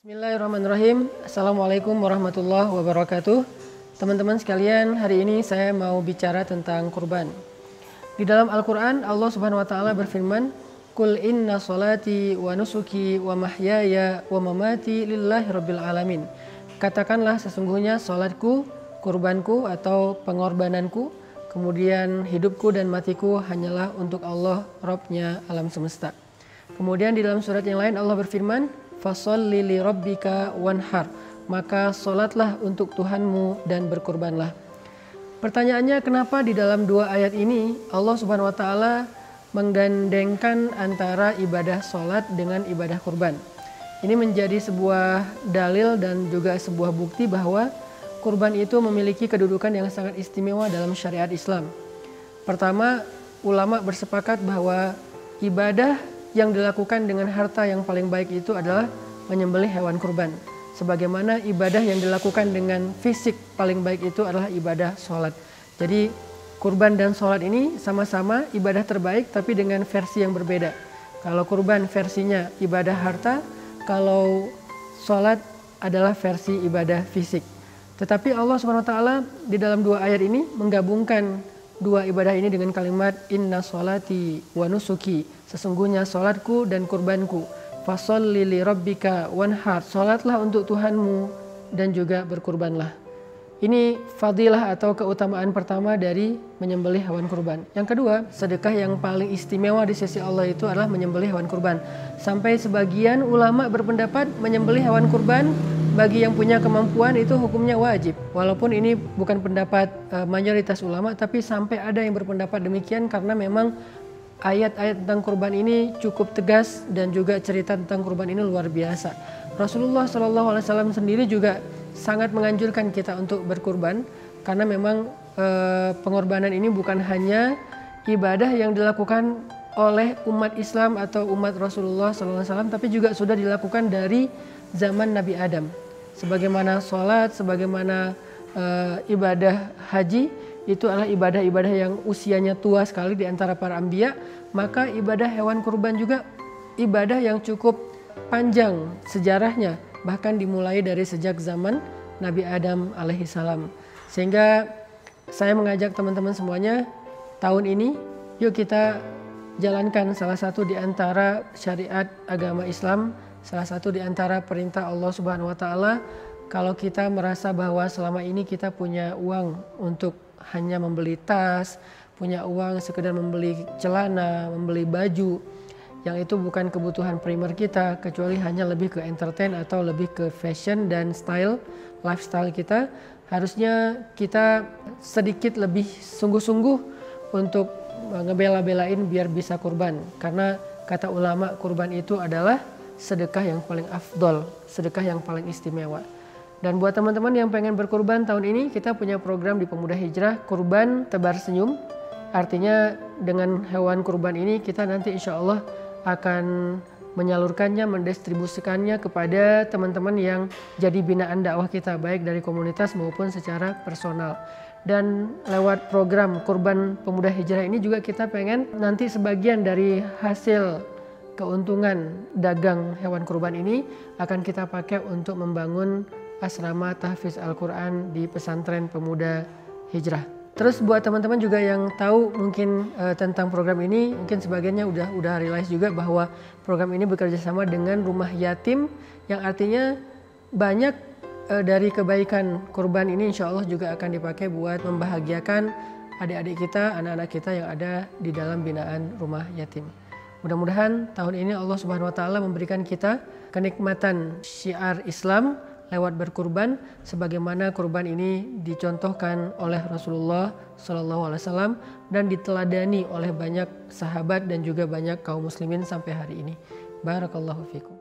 Bismillahirrahmanirrahim. Assalamualaikum warahmatullahi wabarakatuh. Teman-teman sekalian, hari ini saya mau bicara tentang kurban. Di dalam Al-Quran, Allah Subhanahu wa Ta'ala berfirman, "Qul inna salati wa nusuki wa mahyaya wa mamati lillahi rabbil alamin." Katakanlah, sesungguhnya salatku, kurbanku atau pengorbananku, kemudian hidupku dan matiku hanyalah untuk Allah, Rabbnya alam semesta. Kemudian di dalam surat yang lain Allah berfirman, "Fasholli li rabbika wanhar." Maka solatlah untuk Tuhanmu dan berkurbanlah. Pertanyaannya, kenapa di dalam dua ayat ini Allah Subhanahu wa Ta'ala menggandengkan antara ibadah solat dengan ibadah kurban? Ini menjadi sebuah dalil dan juga sebuah bukti bahwa kurban itu memiliki kedudukan yang sangat istimewa dalam syariat Islam. Pertama, ulama bersepakat bahwa ibadah yang dilakukan dengan harta yang paling baik itu adalah menyembelih hewan kurban. Sebagaimana ibadah yang dilakukan dengan fisik paling baik itu adalah ibadah sholat. Jadi kurban dan sholat ini sama-sama ibadah terbaik tapi dengan versi yang berbeda. Kalau kurban versinya ibadah harta, kalau sholat adalah versi ibadah fisik. Tetapi Allah SWT di dalam dua ayat ini menggabungkan dua ibadah ini dengan kalimat inna sholati wa nusuki. Sesungguhnya sholatku dan kurbanku. Fasholli li rabbika wanhar. Sholatlah untuk Tuhanmu dan juga berkurbanlah. Ini fadilah atau keutamaan pertama dari menyembelih hewan kurban. Yang kedua, sedekah yang paling istimewa di sisi Allah itu adalah menyembelih hewan kurban. Sampai sebagian ulama berpendapat menyembelih hewan kurban bagi yang punya kemampuan itu hukumnya wajib. Walaupun ini bukan pendapat mayoritas ulama, tapi sampai ada yang berpendapat demikian karena memang ayat-ayat tentang kurban ini cukup tegas dan juga cerita tentang kurban ini luar biasa. Rasulullah SAW sendiri juga sangat menganjurkan kita untuk berkurban karena memang pengorbanan ini bukan hanya ibadah yang dilakukan oleh umat Islam atau umat Rasulullah SAW, tapi juga sudah dilakukan dari zaman Nabi Adam. Sebagaimana sholat, sebagaimana ibadah haji, itu adalah ibadah-ibadah yang usianya tua sekali di antara para anbiya, maka ibadah hewan kurban juga ibadah yang cukup panjang sejarahnya, bahkan dimulai dari sejak zaman Nabi Adam alaihissalam. Sehingga saya mengajak teman-teman semuanya, tahun ini yuk kita jalankan salah satu di antara syariat agama Islam, salah satu di antara perintah Allah Subhanahu wa Ta'ala. Kalau kita merasa bahwa selama ini kita punya uang untuk hanya membeli tas, punya uang sekedar membeli celana, membeli baju, yang itu bukan kebutuhan primer kita, kecuali hanya lebih ke entertain atau lebih ke fashion dan style, lifestyle kita, harusnya kita sedikit lebih sungguh-sungguh untuk ngebela-belain biar bisa kurban. Karena kata ulama, kurban itu adalah sedekah yang paling afdol, sedekah yang paling istimewa. Dan buat teman-teman yang pengen berkurban tahun ini, kita punya program di Pemuda Hijrah, Kurban Tebar Senyum. Artinya dengan hewan kurban ini kita nanti insya Allah akan menyalurkannya, mendistribusikannya kepada teman-teman yang jadi binaan dakwah kita, baik dari komunitas maupun secara personal. Dan lewat program Kurban Pemuda Hijrah ini juga kita pengen nanti sebagian dari hasil keuntungan dagang hewan kurban ini akan kita pakai untuk membangun asrama tahfiz Al-Quran di pesantren Pemuda Hijrah. Terus buat teman-teman juga yang tahu mungkin tentang program ini, mungkin sebagiannya udah realize juga bahwa program ini bekerja sama dengan rumah yatim, yang artinya banyak dari kebaikan kurban ini insya Allah juga akan dipakai buat membahagiakan adik-adik kita, anak-anak kita yang ada di dalam binaan rumah yatim. Mudah-mudahan tahun ini Allah Subhanahu wa Ta'ala memberikan kita kenikmatan syiar Islam lewat berkurban, sebagaimana kurban ini dicontohkan oleh Rasulullah SAW dan diteladani oleh banyak sahabat dan juga banyak kaum muslimin sampai hari ini. Barakallahu fikum.